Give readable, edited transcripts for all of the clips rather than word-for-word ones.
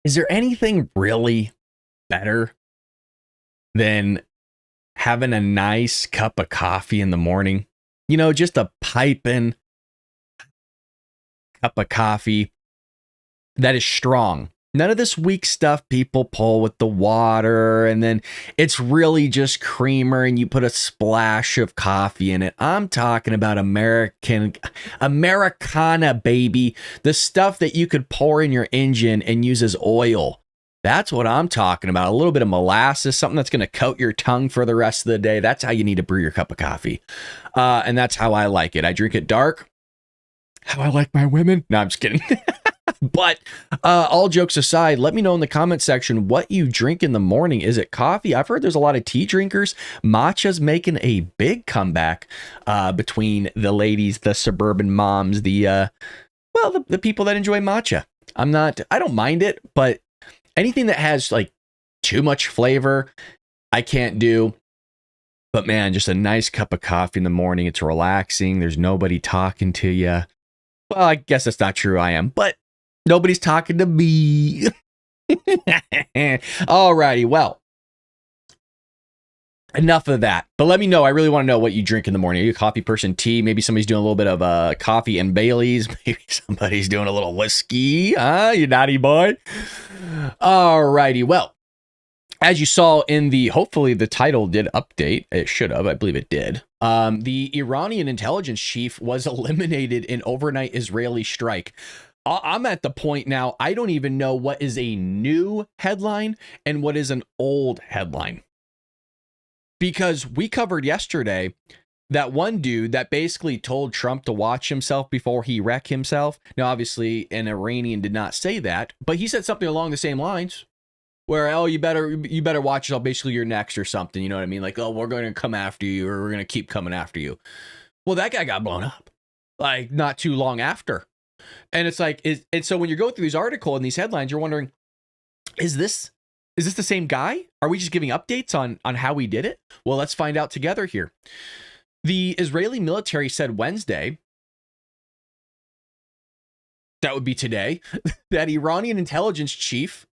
Is there anything really better than having a nice cup of coffee in the morning? You know, just a piping cup of coffee that is strong. None of this weak stuff people pull with the water, and then it's really just creamer and you put a splash of coffee in it. I'm talking about Americana, baby. The stuff that you could pour in your engine and use as oil. That's what I'm talking about. A little bit of molasses, something that's going to coat your tongue for the rest of the day. That's how you need to brew your cup of coffee. And that's how I like it. I drink it dark. How I like my women. No, I'm just kidding. But all jokes aside, let me know in the comment section what you drink in the morning. Is it coffee? I've heard there's a lot of tea drinkers. Matcha's making a big comeback between the ladies, the suburban moms, the people that enjoy matcha. I don't mind it, but anything that has like too much flavor, I can't do. But man, just a nice cup of coffee in the morning. It's relaxing. There's nobody talking to you. Well, I guess that's not true. I am, but nobody's talking to me. Alrighty, well, enough of that. But let me know. I really want to know what you drink in the morning. Are you a coffee person? Tea? Maybe somebody's doing a little bit of coffee and Baileys. Maybe somebody's doing a little whiskey. You naughty boy. Alrighty, well, as you saw in hopefully the title did update. It should have. I believe it did. The Iranian intelligence chief was eliminated in overnight Israeli strike. I'm at the point now, I don't even know what is a new headline and what is an old headline. Because we covered yesterday that one dude that basically told Trump to watch himself before he wreck himself. Now, obviously, an Iranian did not say that, but he said something along the same lines. Where, oh, you better watch yourself, basically you're next or something, you know what I mean? Like, oh, we're going to come after you, or we're going to keep coming after you. Well, that guy got blown up, like, not too long after. And it's like, and so when you're going through these articles and these headlines, you're wondering, is this the same guy? Are we just giving updates on how we did it? Well, let's find out together here. The Israeli military said Wednesday, that would be today, that Iranian intelligence chief,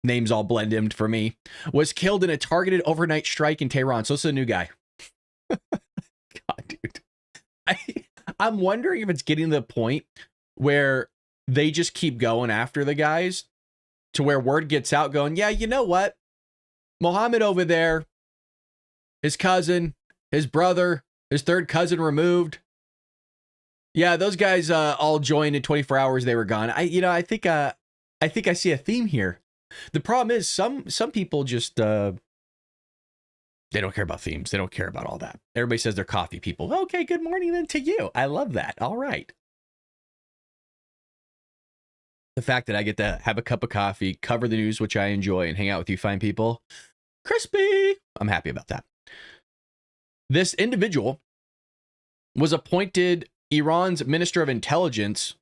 names all blend in for me, was killed in a targeted overnight strike in Tehran. So this is a new guy. God, dude. I'm wondering if it's getting to the point where they just keep going after the guys to where word gets out going, yeah, you know what? Mohammed over there, his cousin, his brother, his third cousin removed. Yeah, those guys all joined in 24 hours. They were gone. I think I see a theme here. The problem is some people just they don't care about themes. They don't care about all that. Everybody says they're coffee people. Okay, good morning then to you. I love that. All right. The fact that I get to have a cup of coffee, cover the news, which I enjoy, and hang out with you fine people, crispy. I'm happy about that. This individual was appointed Iran's Minister of Intelligence.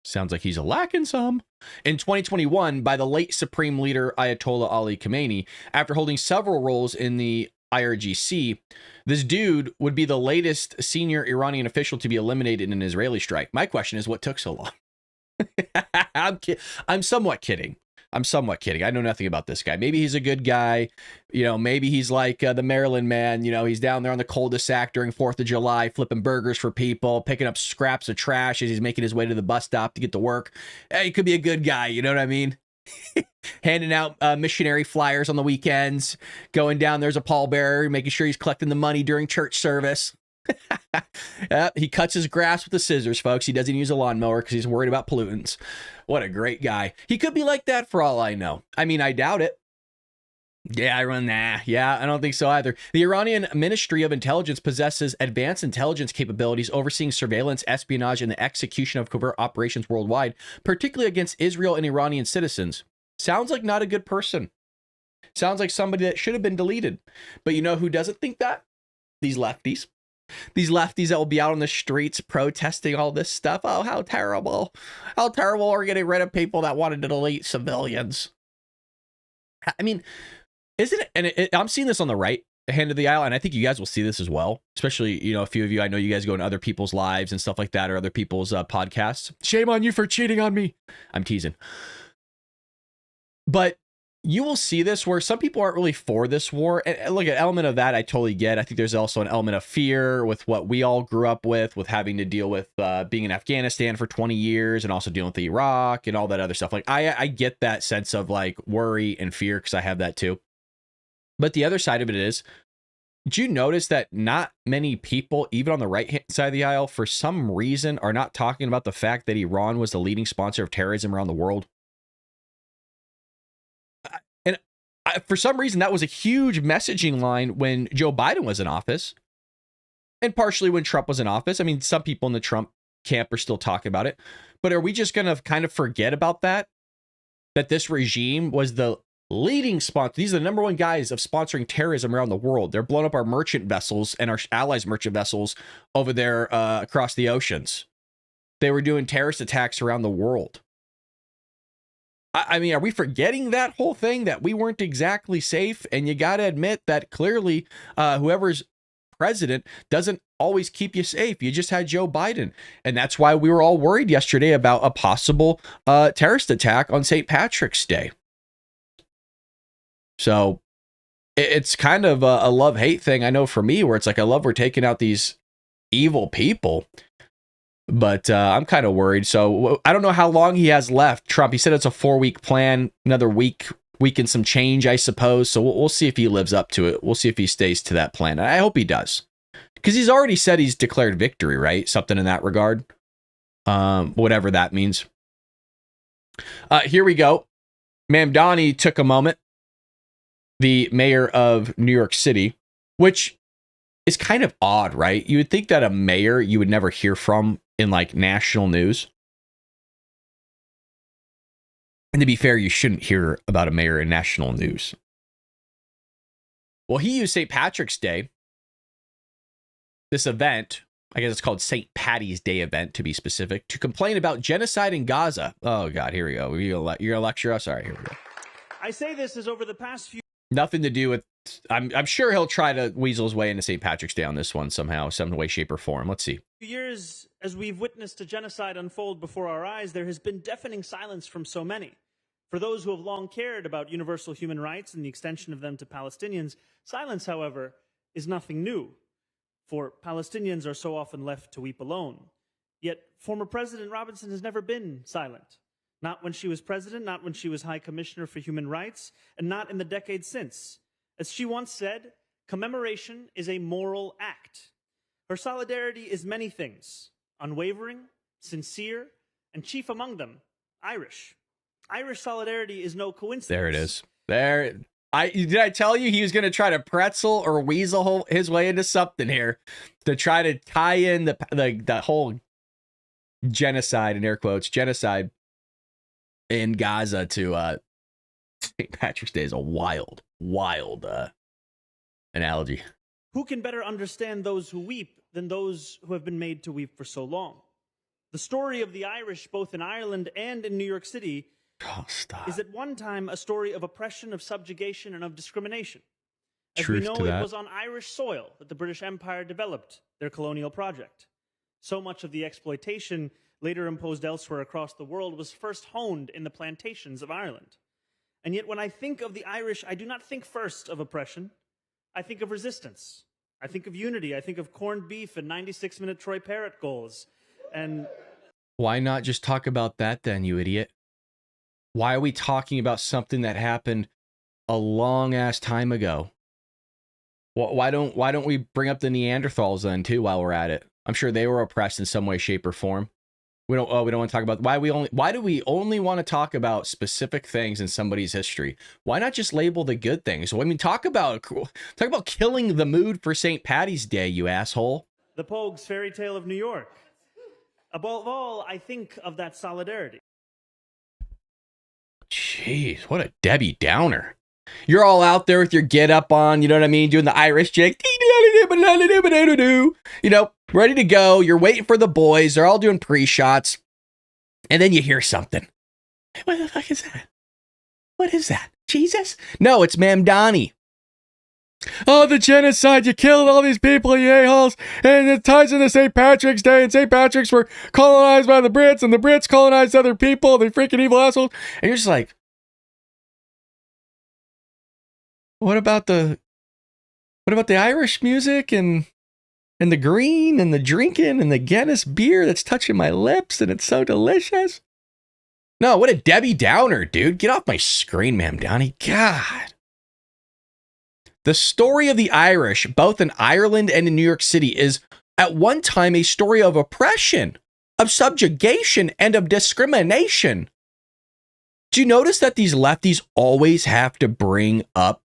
Sounds like he's lacking some. In 2021 by the late Supreme Leader Ayatollah Ali Khamenei, after holding several roles in the IRGC, this dude would be the latest senior Iranian official to be eliminated in an Israeli strike. My question is, what took so long? I'm somewhat kidding. I know nothing about this guy. Maybe he's a good guy. You know, maybe he's like the Maryland man. You know, he's down there on the cul-de-sac during 4th of July, flipping burgers for people, picking up scraps of trash as he's making his way to the bus stop to get to work. Hey, he could be a good guy. You know what I mean? Handing out missionary flyers on the weekends, going down there's a pallbearer, making sure he's collecting the money during church service. He cuts his grass with the scissors, folks. He doesn't use a lawnmower because he's worried about pollutants. What a great guy. He could be like that for all I know. I mean, I doubt it. Yeah, I don't think so either. The Iranian Ministry of Intelligence possesses advanced intelligence capabilities overseeing surveillance, espionage, and the execution of covert operations worldwide, particularly against Israel and Iranian citizens. Sounds like not a good person. Sounds like somebody that should have been deleted. But you know who doesn't think that? These lefties. These lefties that will be out on the streets protesting all this stuff. Oh, how terrible. How terrible we're getting rid of people that wanted to delete civilians. I mean, isn't it? And I'm seeing this on the right hand of the aisle, and I think you guys will see this as well. Especially, you know, a few of you, I know you guys go into other people's lives and stuff like that, or other people's podcasts. Shame on you for cheating on me. I'm teasing. But you will see this where some people aren't really for this war. And look, an element of that I totally get. I think there's also an element of fear with what we all grew up with having to deal with being in Afghanistan for 20 years and also dealing with Iraq and all that other stuff. Like I get that sense of like worry and fear because I have that too. But the other side of it is, did you notice that not many people, even on the right-hand side of the aisle, for some reason are not talking about the fact that Iran was the leading sponsor of terrorism around the world? And for some reason, that was a huge messaging line when Joe Biden was in office and partially when Trump was in office. I mean, some people in the Trump camp are still talking about it. But are we just going to kind of forget about that? That this regime was the leading sponsor. These are the number one guys of sponsoring terrorism around the world. They're blowing up our merchant vessels and our allies' merchant vessels over there across the oceans. They were doing terrorist attacks around the world. I mean, are we forgetting that whole thing, that we weren't exactly safe? And you got to admit that clearly whoever's president doesn't always keep you safe. You just had Joe Biden. And that's why we were all worried yesterday about a possible terrorist attack on St. Patrick's Day. So it's kind of a love-hate thing, I know for me, where it's like, I love we're taking out these evil people. But I'm kind of worried. So I don't know how long he has left. Trump, he said it's a 4-week plan, another week and some change, I suppose. So we'll see if he lives up to it. We'll see if he stays to that plan. I hope he does. Because he's already said he's declared victory, right? Something in that regard. Whatever that means. Here we go. Mamdani took a moment. The mayor of New York City, which is kind of odd, right? You would think that a mayor you would never hear from in like national news. And to be fair, you shouldn't hear about a mayor in national news. Well, he used St. Patrick's Day, this event, I guess it's called St. Patty's Day event to be specific, to complain about genocide in Gaza. Oh God, here we go. You're gonna lecture us? All right, here we go. I say this as over the past few... Nothing to do with... I'm sure he'll try to weasel his way into St. Patrick's Day on this one somehow, some way, shape, or form. Let's see. Years, as we've witnessed a genocide unfold before our eyes, there has been deafening silence from so many. For those who have long cared about universal human rights and the extension of them to Palestinians, silence, however, is nothing new. For Palestinians are so often left to weep alone. Yet former President Robinson has never been silent. Not when she was president, not when she was High Commissioner for Human Rights, and not in the decades since. As she once said, commemoration is a moral act. Her solidarity is many things: unwavering, sincere, and chief among them, Irish. Irish solidarity is no coincidence. There it is. There. Did I tell you he was going to try to pretzel or weasel his way into something here to try to tie in the whole genocide, in air quotes, genocide in Gaza to St. Patrick's Day is a wild analogy. Who can better understand those who weep than those who have been made to weep for so long? The story of the Irish, both in Ireland and in New York City, is at one time a story of oppression, of subjugation, and of discrimination. As we know, it was on Irish soil that the British Empire developed their colonial project. So much of the exploitation later imposed elsewhere across the world was first honed in the plantations of Ireland. And yet when I think of the Irish, I do not think first of oppression. I think of resistance. I think of unity. I think of corned beef and 96-minute Troy Parrott goals. And why not just talk about that then, you idiot? Why are we talking about something that happened a long ass time ago? Why don't we bring up the Neanderthals then too while we're at it? I'm sure they were oppressed in some way, shape, or form. We don't want to talk about why do we only want to talk about specific things in somebody's history? Why not just label the good things? I mean, talk about killing the mood for St. Patty's Day, you asshole. The Pogue's fairy tale of New York. Above all, I think of that solidarity. Jeez, what a Debbie Downer. You're all out there with your get up on, you know what I mean, doing the Irish jig, you know, ready to go. You're waiting for the boys. They're all doing pre-shots. And then you hear something. What the fuck is that? What is that? Jesus? No, it's Mamdani. Oh, the genocide. You killed all these people, you a-holes. And it ties into St. Patrick's Day. And St. Patrick's were colonized by the Brits. And the Brits colonized other people. They freaking evil assholes. And you're just like, What about the Irish music and the green and the drinking and the Guinness beer that's touching my lips and it's so delicious? No, what a Debbie Downer, dude. Get off my screen, ma'am Downey. God. The story of the Irish, both in Ireland and in New York City, is at one time a story of oppression, of subjugation, and of discrimination. Do you notice that these lefties always have to bring up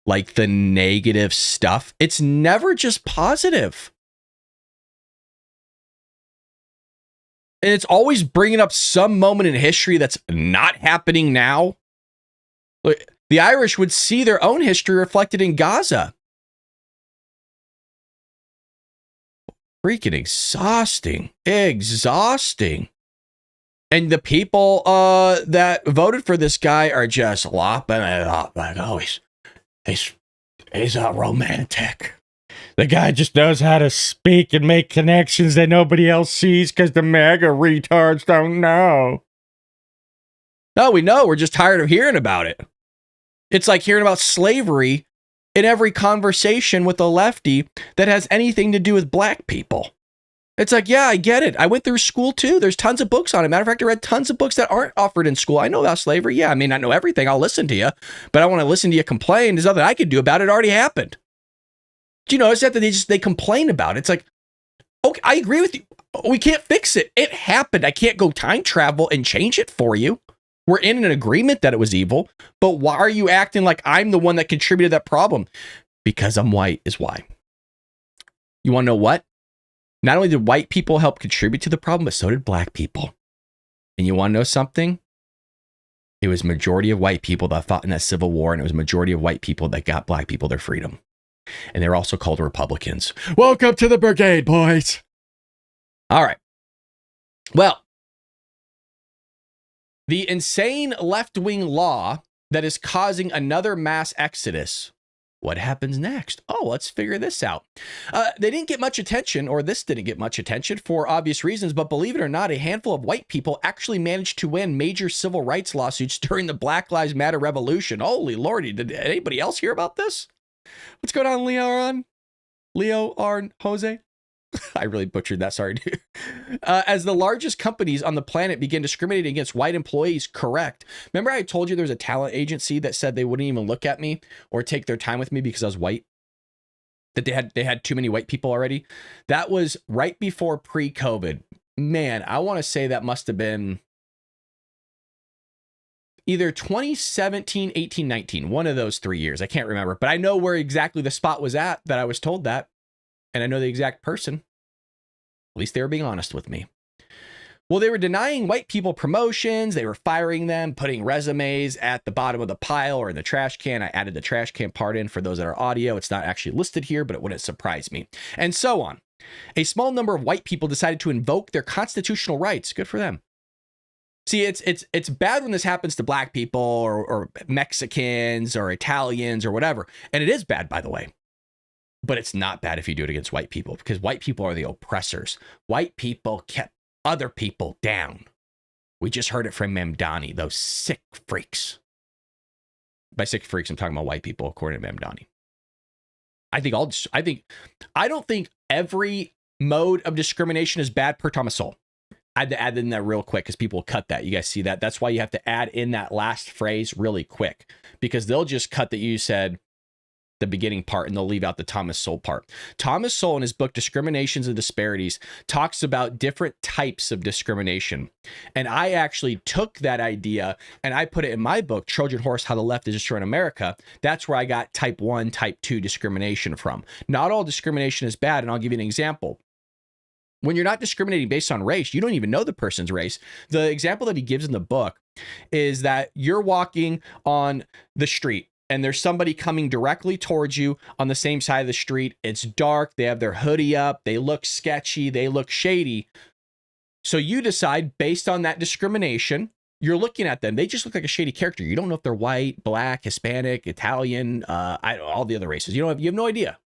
like the negative stuff? It's never just positive. And it's always bringing up some moment in history that's not happening now. The Irish would see their own history reflected in Gaza. Freaking exhausting. Exhausting. And the people that voted for this guy are just lopping it up. Like, oh, he's a romantic. The guy just knows how to speak and make connections that nobody else sees because the MAGA retards don't know. No, we know. We're just tired of hearing about it. It's like hearing about slavery in every conversation with a lefty that has anything to do with black people. It's like, yeah, I get it. I went through school too. There's tons of books on it. Matter of fact, I read tons of books that aren't offered in school. I know about slavery. Yeah, I may not know everything. I'll listen to you, but I want to listen to you complain. There's nothing I could do about it. It already happened. Do you notice that they complain about it? It's like, okay, I agree with you. We can't fix it. It happened. I can't go time travel and change it for you. We're in an agreement that it was evil, but why are you acting like I'm the one that contributed to that problem? Because I'm white is why. You want to know what? Not only did white people help contribute to the problem, but so did black people. And you want to know something? It was majority of white people that fought in that Civil War, and it was majority of white people that got black people their freedom. And they're also called Republicans. Welcome to the brigade, boys. All right. Well, the insane left-wing law that is causing another mass exodus. What happens next? Oh, let's figure this out. They didn't get much attention, or this didn't get much attention for obvious reasons, but believe it or not, a handful of white people actually managed to win major civil rights lawsuits during the Black Lives Matter revolution. Holy lordy, did anybody else hear about this? What's going on, Leo Arn Jose? I really butchered that. Sorry, dude. As the largest companies on the planet begin discriminating against white employees, correct. Remember I told you there was a talent agency that said they wouldn't even look at me or take their time with me because I was white? That they had too many white people already? That was right before pre-COVID. Man, I want to say that must have been either 2017, 18, 19, one of those 3 years. I can't remember, but I know where exactly the spot was at that I was told that. And I know the exact person. At least they were being honest with me. Well, they were denying white people promotions. They were firing them, putting resumes at the bottom of the pile or in the trash can. I added the trash can part in for those that are audio. It's not actually listed here, but it wouldn't surprise me. And so on. A small number of white people decided to invoke their constitutional rights. Good for them. See, it's bad when this happens to black people or Mexicans or Italians or whatever. And it is bad, by the way. But it's not bad if you do it against white people, because white people are the oppressors. White people kept other people down. We just heard it from Mamdani, those sick freaks. By sick freaks, I'm talking about white people, according to Mamdani. I don't think every mode of discrimination is bad per Thomas Sowell. I had to add in that real quick because people will cut that. You guys see that? That's why you have to add in that last phrase really quick, because they'll just cut that you said the beginning part and they'll leave out the Thomas Sowell part. Thomas Sowell in his book Discriminations and Disparities talks about different types of discrimination. And I actually took that idea and I put it in my book, Trojan Horse, How the Left is Destroying America. That's where I got type 1, type 2 discrimination from. Not all discrimination is bad, and I'll give you an example. When you're not discriminating based on race, you don't even know the person's race. The example that he gives in the book is that you're walking on the street and there's somebody coming directly towards you on the same side of the street. It's dark. They have their hoodie up. They look sketchy. They look shady. So you decide based on that discrimination, you're looking at them. They just look like a shady character. You don't know if they're white, black, Hispanic, Italian, all the other races. You have no idea.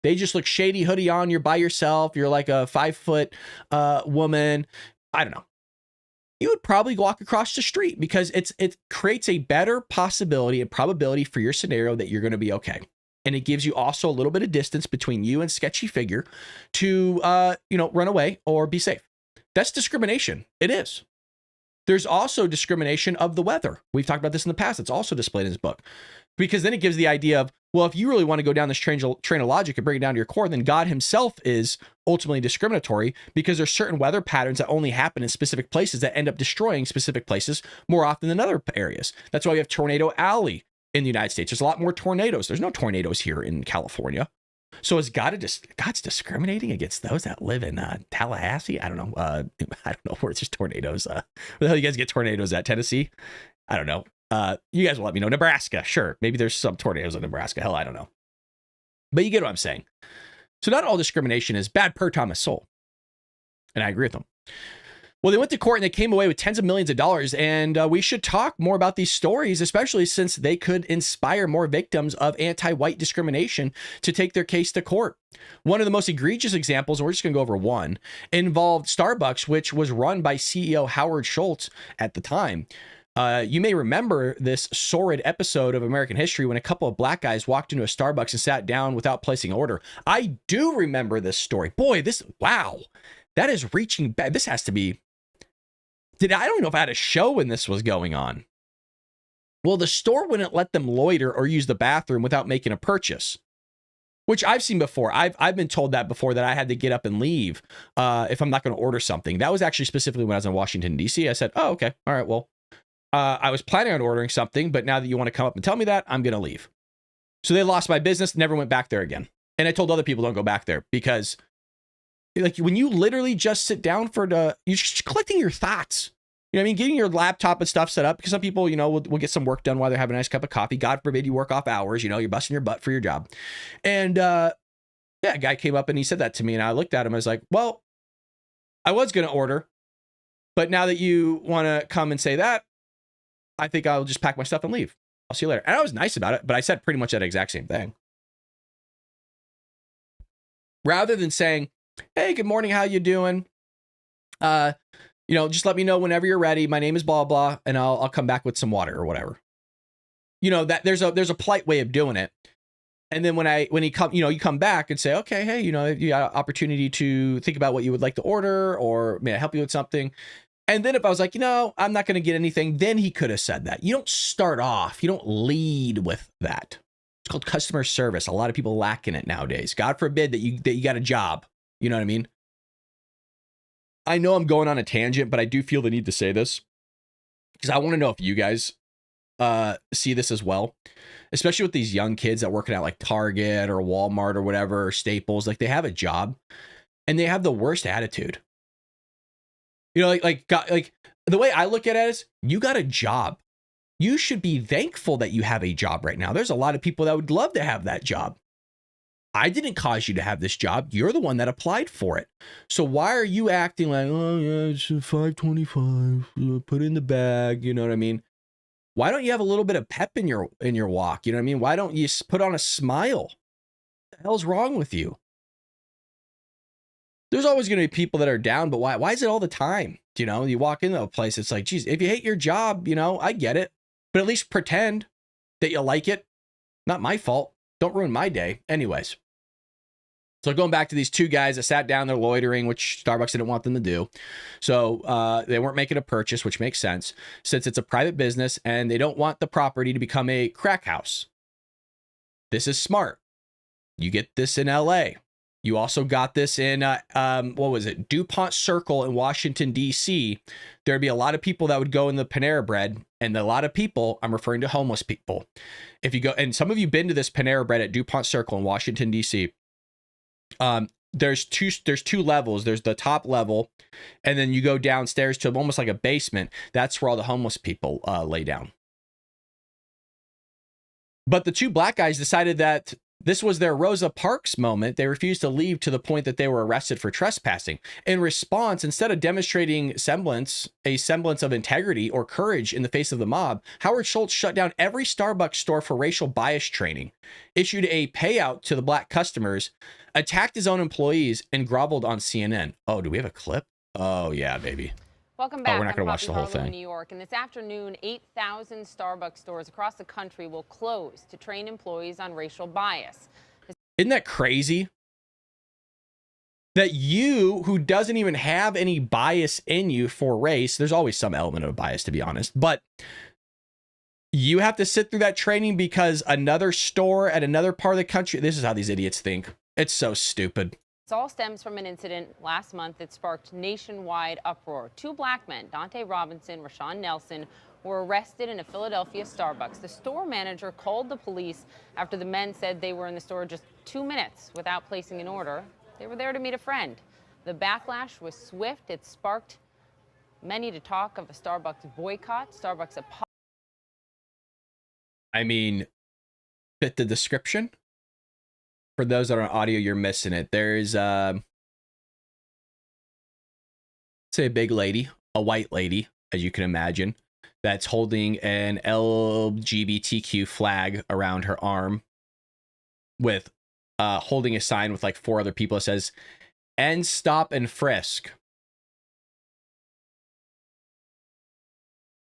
They just look shady, hoodie on. You're by yourself. You're like a 5-foot woman. I don't know. you would probably walk across the street because it creates a better possibility and probability for your scenario that you're going to be okay. And it gives you also a little bit of distance between you and sketchy figure to, run away or be safe. That's discrimination. It is. There's also discrimination of the weather. We've talked about this in the past. It's also displayed in his book. Because then it gives the idea of, well, if you really want to go down this train of logic and bring it down to your core, then God himself is ultimately discriminatory because there's certain weather patterns that only happen in specific places that end up destroying specific places more often than other areas. That's why we have Tornado Alley in the United States. There's a lot more tornadoes. There's no tornadoes here in California. So is God's discriminating against those that live in Tallahassee? I don't know. I don't know where there's tornadoes. Where the hell you guys get tornadoes at? Tennessee? I don't know. You guys will let me know. Nebraska, sure. Maybe there's some tornadoes in Nebraska. Hell, I don't know. But you get what I'm saying. So not all discrimination is bad per Thomas Sowell. And I agree with them. Well, they went to court and they came away with tens of millions of dollars. And we should talk more about these stories, especially since they could inspire more victims of anti-white discrimination to take their case to court. One of the most egregious examples, and we're just going to go over one, involved Starbucks, which was run by CEO Howard Schultz at the time. You may remember this sordid episode of American history when a couple of black guys walked into a Starbucks and sat down without placing an order. I do remember this story. Boy, wow, that is reaching back. This has to be, I don't know if I had a show when this was going on. Well, the store wouldn't let them loiter or use the bathroom without making a purchase, which I've seen before. I've been told that before, that I had to get up and leave if I'm not going to order something. That was actually specifically when I was in Washington, D.C. I said, oh, okay, all right, well, I was planning on ordering something, but now that you want to come up and tell me that, I'm going to leave. So they lost my business, never went back there again. And I told other people, don't go back there, because like when you literally just sit down you're just collecting your thoughts. You know what I mean? Getting your laptop and stuff set up, because some people, will get some work done while they're having a nice cup of coffee. God forbid you work off hours, you're busting your butt for your job. And a guy came up and he said that to me, and I looked at him. I was like, well, I was going to order, but now that you want to come and say that, I think I'll just pack my stuff and leave. I'll see you later. And I was nice about it, but I said pretty much that exact same thing. Rather than saying, hey, good morning, how you doing? Just let me know whenever you're ready. My name is blah, blah, and I'll come back with some water or whatever. That there's a polite way of doing it. And then when you come back and say, okay, hey, you got an opportunity to think about what you would like to order, or may I help you with something? And then if I was like, I'm not going to get anything, then he could have said that. You don't start off, you don't lead with that. It's called customer service. A lot of people lack in it nowadays. God forbid that you got a job. You know what I mean? I know I'm going on a tangent, but I do feel the need to say this because I want to know if you guys see this as well, especially with these young kids that working at like Target or Walmart or whatever, or Staples. Like, they have a job and they have the worst attitude. Like the way I look at it is, you got a job. You should be thankful that you have a job right now. There's a lot of people that would love to have that job. I didn't cause you to have this job. You're the one that applied for it. So why are you acting like, oh yeah, it's $5.25, put it in the bag, you know what I mean? Why don't you have a little bit of pep in your walk? You know what I mean? Why don't you put on a smile? What the hell's wrong with you? There's always going to be people that are down, but why is it all the time? You walk into a place, it's like, geez, if you hate your job, I get it, but at least pretend that you like it. Not my fault. Don't ruin my day. Anyways. So going back to these two guys that sat down, they're loitering, which Starbucks didn't want them to do. So they weren't making a purchase, which makes sense since it's a private business and they don't want the property to become a crack house. This is smart. You get this in LA. You also got this in, DuPont Circle in Washington, D.C. There'd be a lot of people that would go in the Panera Bread, and a lot of people, I'm referring to homeless people. If you go, and some of you been to this Panera Bread at DuPont Circle in Washington, D.C., there's two levels. There's the top level, and then you go downstairs to almost like a basement. That's where all the homeless people lay down. But the two black guys decided that this was their Rosa Parks moment. They refused to leave to the point that they were arrested for trespassing. In response, instead of demonstrating a semblance of integrity or courage in the face of the mob, Howard Schultz shut down every Starbucks store for racial bias training, issued a payout to the black customers, attacked his own employees, and groveled on CNN. Oh, do we have a clip? Oh, yeah, baby. Welcome back. Oh, we're not going to I'm watch the Poppy whole Harlow in thing. New York, and this afternoon, 8,000 Starbucks stores across the country will close to train employees on racial bias. Isn't that crazy? That you, who doesn't even have any bias in you for race, there's always some element of bias, to be honest, but you have to sit through that training because another store at another part of the country, this is how these idiots think. It's so stupid. This all stems from an incident last month that sparked nationwide uproar. Two black men, Dante Robinson, Rashawn Nelson, were arrested in a Philadelphia Starbucks. The store manager called the police after the men said they were in the store just 2 minutes without placing an order. They were there to meet a friend. The backlash was swift. It sparked many to talk of a Starbucks boycott. Starbucks apologized. I mean, fit the description. For those that are on audio, you're missing it. There's, say a big lady, a white lady, as you can imagine, that's holding an LGBTQ flag around her arm with holding a sign with like 4 other people that says, "End, stop, and frisk."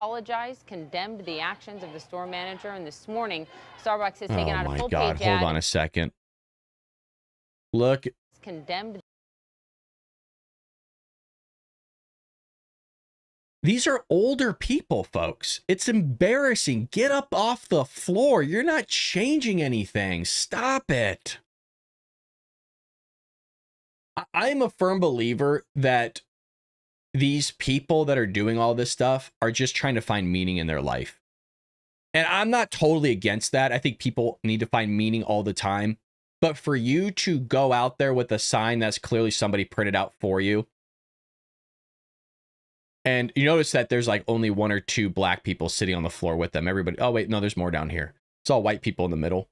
Apologized, condemned the actions of the store manager, and this morning, Starbucks has taken out a Oh my full God, page hold ad. on a second. Look. Condemned. These are older people, folks. It's embarrassing. Get up off the floor. You're not changing anything. Stop it. I'm a firm believer that these people that are doing all this stuff are just trying to find meaning in their life. And I'm not totally against that. I think people need to find meaning all the time. But for you to go out there with a sign that's clearly somebody printed out for you, and you notice that there's like only 1 or 2 black people sitting on the floor with them. Everybody, oh wait, no, there's more down here. It's all white people in the middle.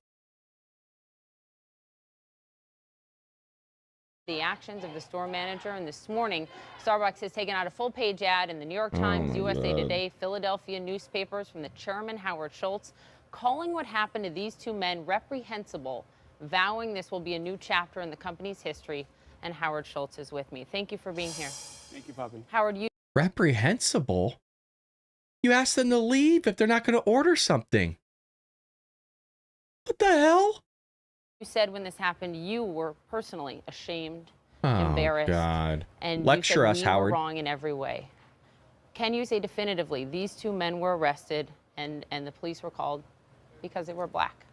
The actions of the store manager, and this morning, Starbucks has taken out a full-page ad in the New York Times, USA Today, Philadelphia newspapers from the chairman, Howard Schultz, calling what happened to these 2 men reprehensible, vowing this will be a new chapter in the company's history. And Howard Schultz is with me. Thank you for being here. Thank you, Poppy. Howard, you Reprehensible? You ask them to leave if they're not going to order something. What the hell? said when this happened you were personally ashamed, Oh, embarrassed, God. and Lecture you said us, we Howard. were wrong in every way. Can you say definitively these 2 men were arrested and the police were called because they were black?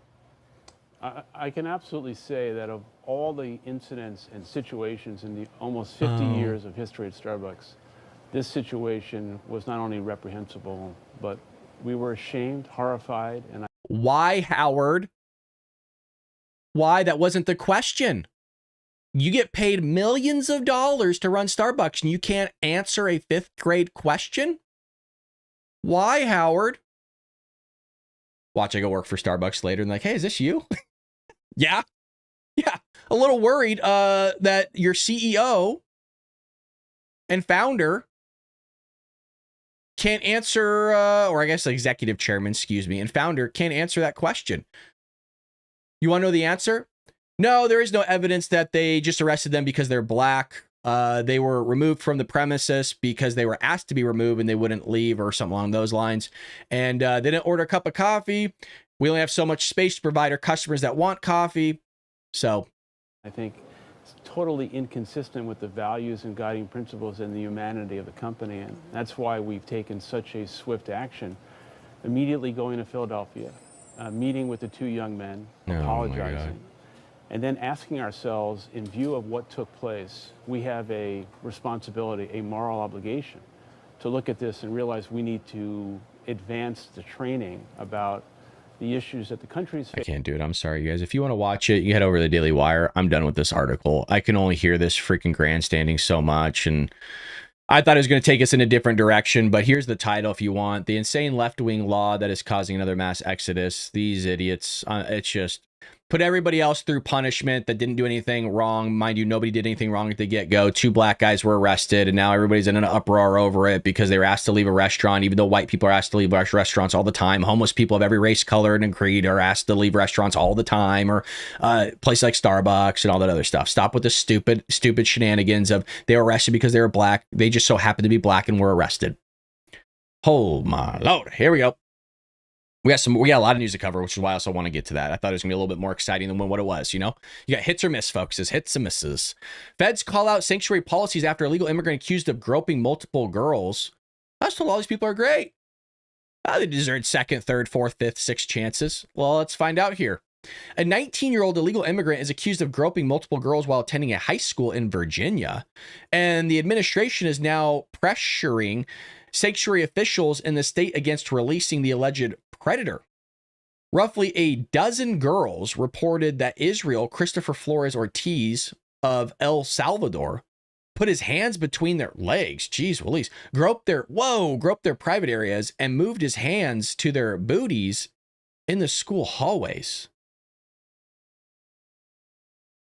I can absolutely say that of all the incidents and situations in the almost 50 years of history at Starbucks, this situation was not only reprehensible, but we were ashamed, horrified, and Why, Howard? Why? That wasn't the question. You get paid millions of dollars to run Starbucks and you can't answer a 5th grade question? Why, Howard? Watch, I go work for Starbucks later and like, hey, is this you? Yeah. Yeah. A little worried that your CEO and founder can't answer, or I guess executive chairman, excuse me, and founder can't answer that question. You want to know the answer? No, there is no evidence that they just arrested them because they're black. They were removed from the premises because they were asked to be removed and they wouldn't leave or something along those lines. And they didn't order a cup of coffee. We only have so much space to provide our customers that want coffee. So I think it's totally inconsistent with the values and guiding principles and the humanity of the company. And that's why we've taken such a swift action. Immediately going to Philadelphia, meeting with the 2 young men, apologizing, and then asking ourselves, in view of what took place, we have a responsibility, a moral obligation to look at this and realize we need to advance the training about the issues that the country's I can't do it. I'm sorry, you guys. If you want to watch it, you head over to the Daily Wire. I'm done with this article. I can only hear this freaking grandstanding so much. And I thought it was going to take us in a different direction. But here's the title if you want. The insane left-wing law that is causing another mass exodus. These idiots. It's just, put everybody else through punishment that didn't do anything wrong. Mind you, nobody did anything wrong at the get-go. 2 black guys were arrested, and now everybody's in an uproar over it because they were asked to leave a restaurant, even though white people are asked to leave restaurants all the time. Homeless people of every race, color, and creed are asked to leave restaurants all the time, or places like Starbucks and all that other stuff. Stop with the stupid shenanigans of they were arrested because they were black. They just so happened to be black and were arrested. Oh my Lord. Here we go. We got a lot of news to cover, which is why I also want to get to that. I thought it was gonna be a little bit more exciting than what it was, you know? You got hits or miss, folks. It's hits and misses. Feds call out sanctuary policies after illegal immigrant accused of groping multiple girls. I was told all these people are great. They deserve second, third, fourth, fifth, sixth chances. Well, let's find out here. A 19-year-old illegal immigrant is accused of groping multiple girls while attending a high school in Virginia. And the administration is now pressuring sanctuary officials in the state against releasing the alleged predator. Roughly a dozen girls reported that Israel Christopher Flores Ortiz of El Salvador put his hands between their legs, geez Willis, groped their private areas and moved his hands to their booties in the school hallways.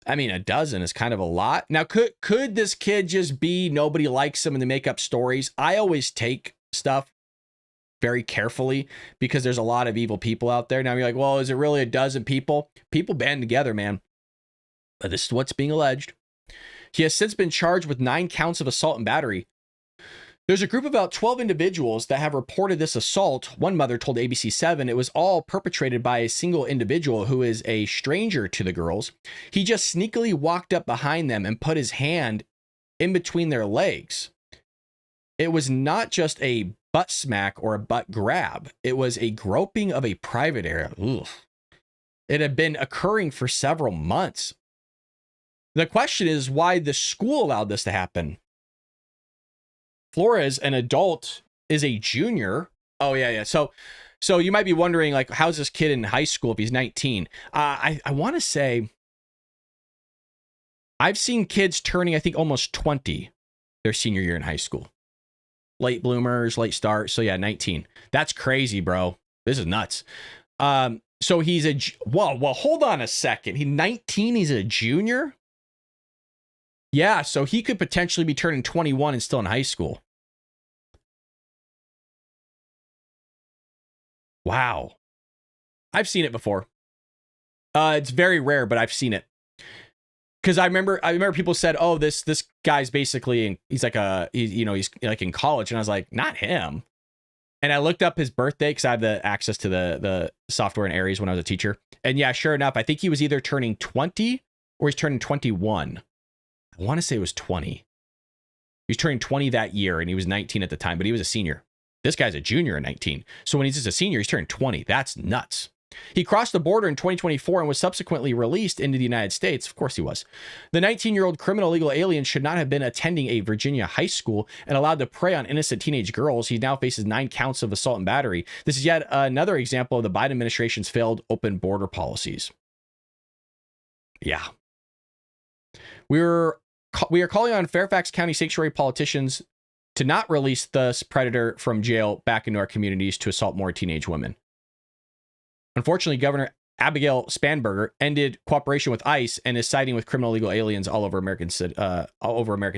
I mean, a dozen is kind of a lot. Now, could this kid just be nobody likes him and they make up stories? I always take stuff very carefully because there's a lot of evil people out there. Now you're like, well, is it really a dozen people? People band together, man. But this is what's being alleged. He has since been charged with 9 counts of assault and battery. There's a group of about 12 individuals that have reported this assault. One mother told ABC7 it was all perpetrated by a single individual who is a stranger to the girls. He just sneakily walked up behind them and put his hand in between their legs. It was not just a butt smack or a butt grab. It was a groping of a private area. Ugh. It had been occurring for several months. The question is why the school allowed this to happen. Flores, an adult, is a junior. Oh, yeah. So you might be wondering, like, how's this kid in high school if he's 19? I want to say I've seen kids turning, I think, almost 20 their senior year in high school. Late bloomers, late start. So, yeah, 19. That's crazy, bro. This is nuts. So he's well, hold on a second. He's 19. He's a junior. Yeah, so he could potentially be turning 21 and still in high school. Wow. I've seen it before. It's very rare, but I've seen it. Because I remember people said, "Oh, this guy's basically he's like he's like in college," and I was like, "Not him." And I looked up his birthday because I have the access to the software in Aries when I was a teacher. And yeah, sure enough, I think he was either turning 20 or he's turning 21. I want to say it was 20. He was turning 20 that year and he was 19 at the time, but he was a senior. This guy's a junior at 19. So when he's just a senior, he's turning 20. That's nuts. He crossed the border in 2024 and was subsequently released into the United States. Of course he was. The 19-year-old criminal illegal alien should not have been attending a Virginia high school and allowed to prey on innocent teenage girls. He now faces 9 counts of assault and battery. This is yet another example of the Biden administration's failed open border policies. Yeah. We are calling on Fairfax County sanctuary politicians to not release this predator from jail back into our communities to assault more teenage women. Unfortunately, Governor Abigail Spanberger ended cooperation with ICE and is siding with criminal illegal aliens all over American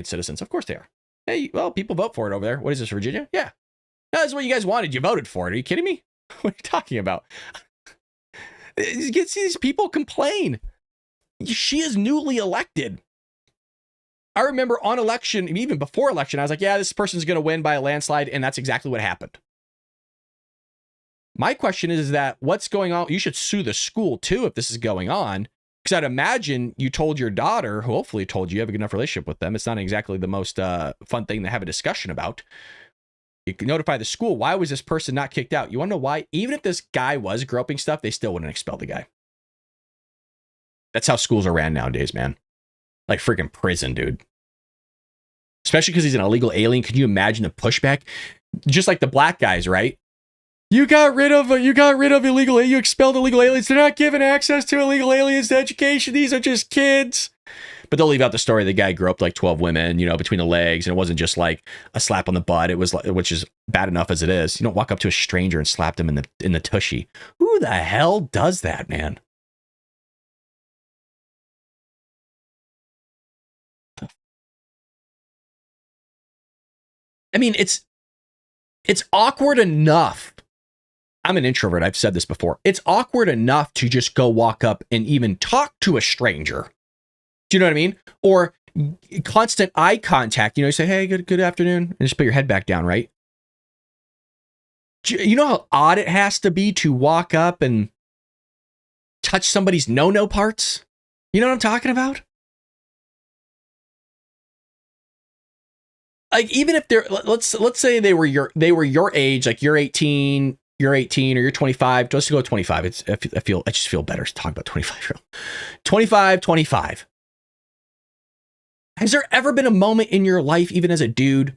citizens. Of course they are. Hey, well, people vote for it over there. What is this, Virginia? Yeah. No, that's what you guys wanted. You voted for it. Are you kidding me? What are you talking about? You get to see these people complain. She is newly elected. I remember on election, even before election, I was like, yeah, this person's going to win by a landslide. And that's exactly what happened. My question is that what's going on? You should sue the school too if this is going on. Because I'd imagine you told your daughter, who hopefully told you have a good enough relationship with them. It's not exactly the most fun thing to have a discussion about. You can notify the school. Why was this person not kicked out? You want to know why? Even if this guy was groping stuff, they still wouldn't expel the guy. That's how schools are ran nowadays, man. Like freaking prison, dude. Especially because he's an illegal alien. Could you imagine the pushback? Just like the black guys, right? You got rid of illegal. You expelled illegal aliens. They're not giving access to illegal aliens to education. These are just kids. But they'll leave out the story. The guy groped like 12 women, between the legs, and it wasn't just like a slap on the butt. It was, which is bad enough as it is. You don't walk up to a stranger and slap them in the tushy. Who the hell does that, man? I mean, it's awkward enough. I'm an introvert. I've said this before. It's awkward enough to just go walk up and even talk to a stranger. Do you know what I mean? Or constant eye contact. You know, you say, hey, good afternoon. And just put your head back down, right? You know how odd it has to be to walk up and touch somebody's no-no parts? You know what I'm talking about? Like, even if they're, let's say they were your age, like you're 18, or you're 25. Let's go 25. I just feel better talking about 25. 25. Has there ever been a moment in your life, even as a dude,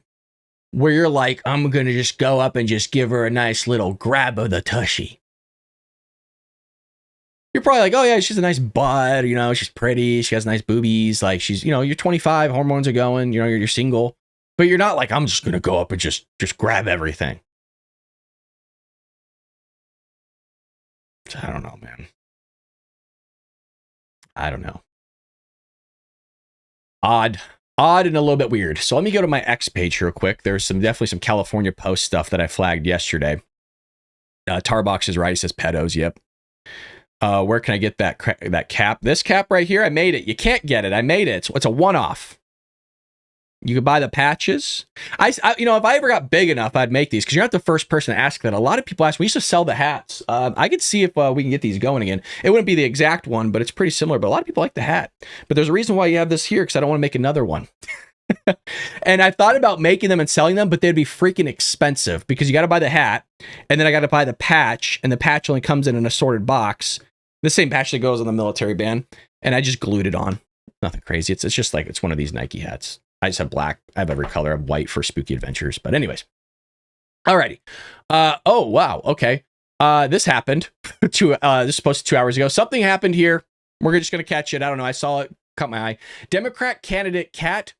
where you're like, I'm going to just go up and just give her a nice little grab of the tushy? You're probably like, oh yeah, she's a nice butt, you know, she's pretty, she has nice boobies, like she's, you know, you're 25, hormones are going, you know, you're single, but you're not like, I'm just going to go up and just grab everything. I don't know, man. I don't know. Odd and a little bit weird. So let me go to my X page real quick. There's definitely some California Post stuff that I flagged yesterday. Tarbox is right. He says pedos. Yep. Where can I get that cap? This cap right here. I made it. You can't get it. I made it. It's a one-off. You could buy the patches. You know, if I ever got big enough, I'd make these, because you're not the first person to ask that. A lot of people ask. We used to sell the hats. I could see if we can get these going again. It wouldn't be the exact one, but it's pretty similar. But a lot of people like the hat. But there's a reason why you have this here, because I don't want to make another one. And I thought about making them and selling them, but they'd be freaking expensive, because you got to buy the hat, and then I got to buy the patch, and the patch only comes in an assorted box. The same patch that goes on the military band, and I just glued it on. Nothing crazy. It's just like, it's one of these Nike hats. I just have black. I have every color. I have white for spooky adventures. But anyways. Alrighty. Oh, wow. Okay. This happened this is supposed to 2 hours ago. Something happened here. We're just going to catch it. I don't know. I saw it. Caught my eye. Democrat candidate Kat.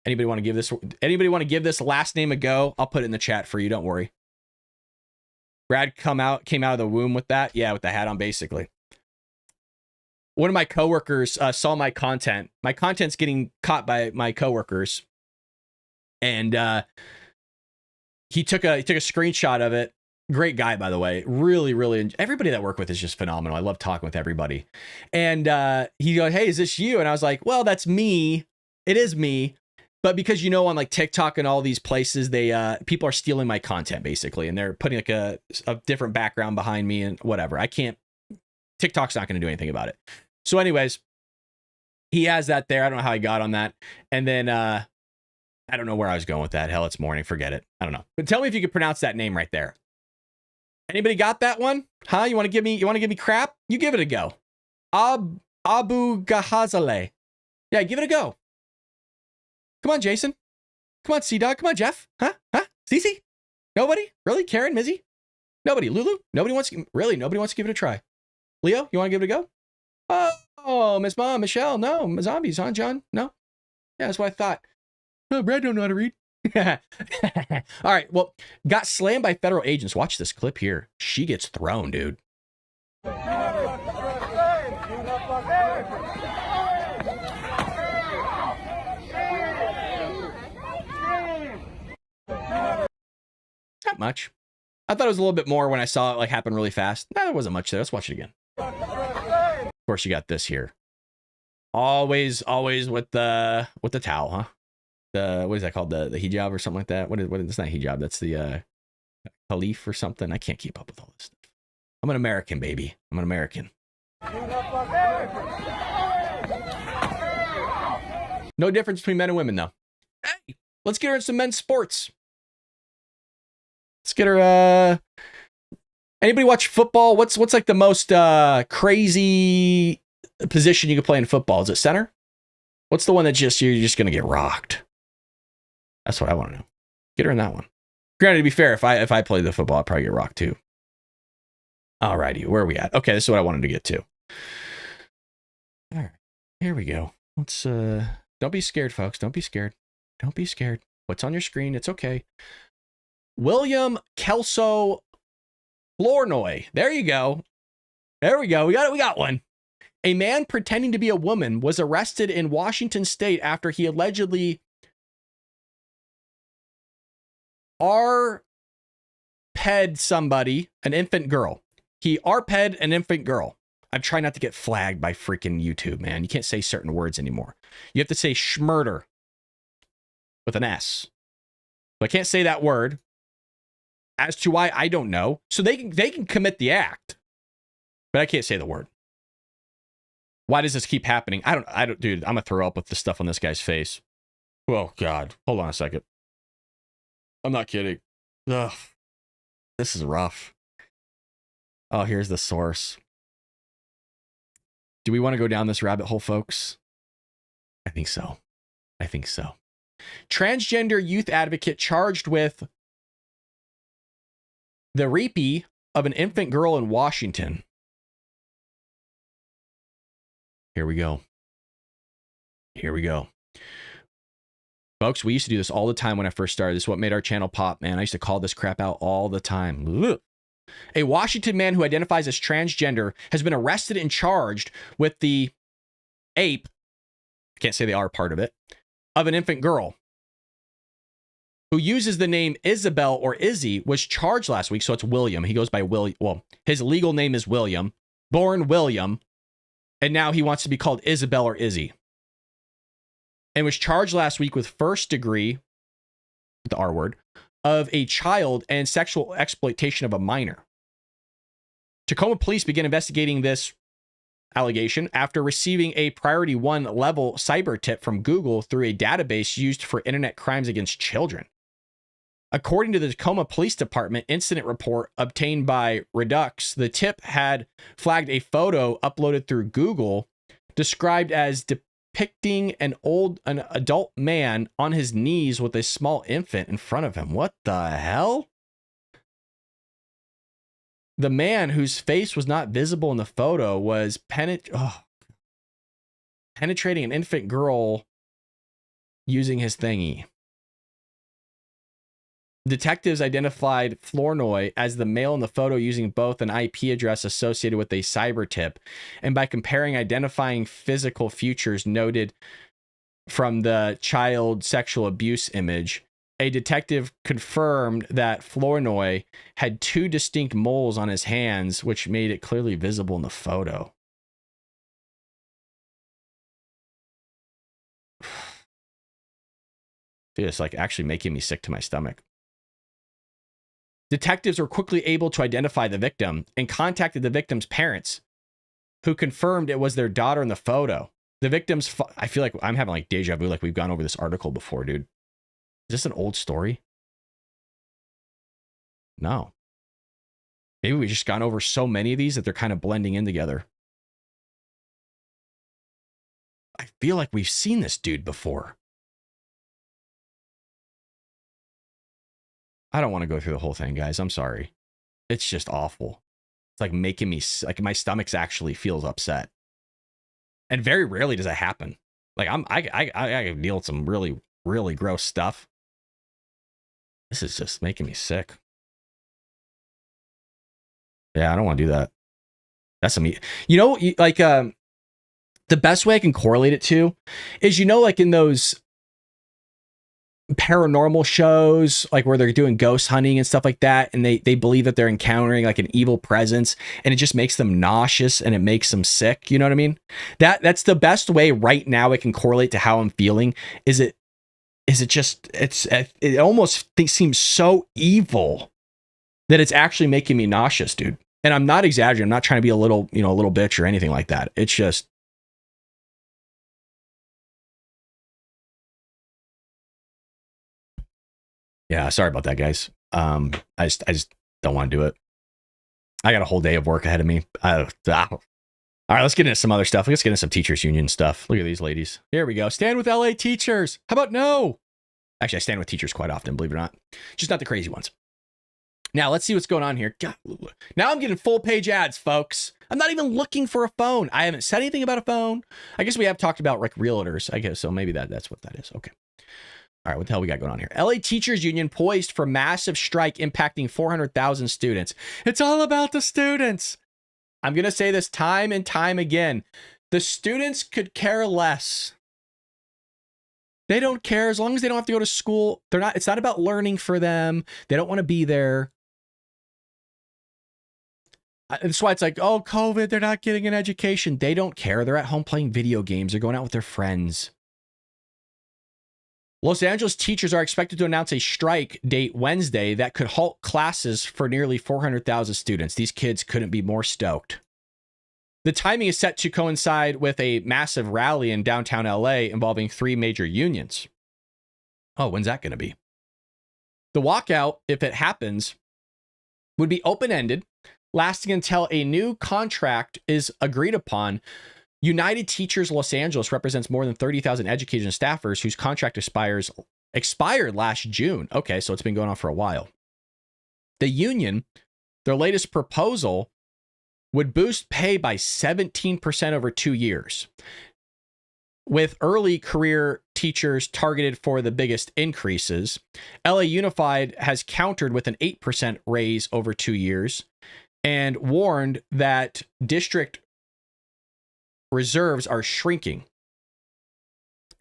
Anybody want to give this last name a go? I'll put it in the chat for you. Don't worry. Brad came out of the womb with that. Yeah, with the hat on, basically. One of my coworkers saw my content. My content's getting caught by my coworkers, and he took a screenshot of it. Great guy, by the way. Really, everybody that I work with is just phenomenal. I love talking with everybody. And he goes, "Hey, is this you?" And I was like, "Well, that's me. It is me." But because, you know, on like TikTok and all these places, people are stealing my content basically, and they're putting like a different background behind me and whatever. TikTok's not going to do anything about it. So anyways, he has that there. I don't know how he got on that. And then I don't know where I was going with that. Hell, it's morning. Forget it. I don't know. But tell me if you could pronounce that name right there. Anybody got that one? Huh? You want to give me crap? You give it a go. Abu Gahazale. Yeah, give it a go. Come on, Jason. Come on, C-Dog. Come on, Jeff. Huh? Cece? Nobody? Really? Karen? Mizzy? Nobody? Lulu? Nobody wants to give it a try. Leo, you want to give it a go? Oh, Miss Mom, Michelle, no. Zombies, huh, John? No? Yeah, that's what I thought. Oh, Brad don't know how to read. All right, well, got slammed by federal agents. Watch this clip here. She gets thrown, dude. Not much. I thought it was a little bit more when I saw it like happen really fast. No, there wasn't much there. Let's watch it again. Of course, you got this here. Always with the towel, huh? What is that called? The hijab or something like that? What is it's not hijab, that's the khalif or something. I can't keep up with all this stuff. I'm an American, baby. I'm an American. No difference between men and women, though. Hey, let's get her in some men's sports. Let's get her anybody watch football? What's like the most crazy position you could play in football? Is it center? What's the one that you're just gonna get rocked? That's what I want to know. Get her in that one. Granted, to be fair, if I played the football, I'd probably get rocked too. Alrighty, where are we at? Okay, this is what I wanted to get to. All right, here we go. Let's don't be scared, folks. Don't be scared. Don't be scared. What's on your screen? It's okay. William Kelso Flournoy. There you go. There we go. We got it. We got one. A man pretending to be a woman was arrested in Washington state after he allegedly RP'd somebody, an infant girl. He RP'd an infant girl. I'm trying not to get flagged by freaking YouTube, man. You can't say certain words anymore. You have to say schmurder with an S. So I can't say that word. As to why, I don't know. So they can commit the act, but I can't say the word. Why does this keep happening? I don't, dude, I'm gonna throw up with the stuff on this guy's face. Oh God, hold on a second. I'm not kidding. Ugh, this is rough. Oh, here's the source. Do we want to go down this rabbit hole, folks? I think so. I think so. Transgender youth advocate charged with the rapey of an infant girl in Washington. Here we go. Here we go. Folks, we used to do this all the time when I first started. This is what made our channel pop, man. I used to call this crap out all the time. Ugh. A Washington man who identifies as transgender has been arrested and charged with the ape, I can't say the R part of it, of an infant girl who uses the name Isabel or Izzy, was charged last week. So it's William. He goes by William. Well, his legal name is William, born William. And now he wants to be called Isabel or Izzy. And was charged last week with first degree, the R word, of a child and sexual exploitation of a minor. Tacoma police began investigating this allegation after receiving a priority 1 level cyber tip from Google through a database used for internet crimes against children. According to the Tacoma Police Department incident report obtained by Redux, the tip had flagged a photo uploaded through Google described as depicting an adult man on his knees with a small infant in front of him. What the hell? The man whose face was not visible in the photo was penetrating an infant girl using his thingy. Detectives identified Flournoy as the male in the photo using both an IP address associated with a cyber tip, and by comparing identifying physical features noted from the child sexual abuse image, a detective confirmed that Flournoy had 2 distinct moles on his hands, which made it clearly visible in the photo. Dude, it's like actually making me sick to my stomach. Detectives were quickly able to identify the victim and contacted the victim's parents, who confirmed it was their daughter in the photo. The victim's, I feel like I'm having like deja vu, like we've gone over this article before, dude. Is this an old story? No. Maybe we've just gone over so many of these that they're kind of blending in together. I feel like we've seen this dude before. I don't want to go through the whole thing, guys. I'm sorry. It's just awful. It's like making me, like my stomach's actually feels upset. And very rarely does it happen. Like I deal with some really, really gross stuff. This is just making me sick. Yeah, I don't want to do that. That's some, you know, like the best way I can correlate it to is, you know, like in those paranormal shows, like where they're doing ghost hunting and stuff like that, and they believe that they're encountering like an evil presence, and it just makes them nauseous and it makes them sick. You know what I mean? That's the best way right now it can correlate to how I'm feeling. It almost seems so evil that it's actually making me nauseous, dude. And I'm not exaggerating. I'm not trying to be a little bitch or anything like that. It's just, yeah, sorry about that, guys. I just don't want to do it. I got a whole day of work ahead of me. All right, let's get into some other stuff. Let's get into some teachers union stuff. Look at these ladies. Here we go. Stand with LA teachers. How about no? Actually, I stand with teachers quite often, believe it or not. Just not the crazy ones. Now, let's see what's going on here. God, now I'm getting full page ads, folks. I'm not even looking for a phone. I haven't said anything about a phone. I guess we have talked about like realtors. I guess so. Maybe that's what that is. Okay. All right, what the hell we got going on here? LA Teachers Union poised for massive strike impacting 400,000 students. It's all about the students. I'm going to say this time and time again. The students could care less. They don't care as long as they don't have to go to school. It's not about learning for them. They don't want to be there. That's why it's like, oh, COVID, they're not getting an education. They don't care. They're at home playing video games. They're going out with their friends. Los Angeles teachers are expected to announce a strike date Wednesday that could halt classes for nearly 400,000 students. These kids couldn't be more stoked. The timing is set to coincide with a massive rally in downtown LA involving 3 major unions. Oh, when's that going to be? The walkout, if it happens, would be open-ended, lasting until a new contract is agreed upon. United Teachers Los Angeles represents more than 30,000 educators and staffers whose contract expired last June. Okay, so it's been going on for a while. The union, their latest proposal, would boost pay by 17% over 2 years, with early career teachers targeted for the biggest increases. LA Unified has countered with an 8% raise over 2 years and warned that district reserves are shrinking.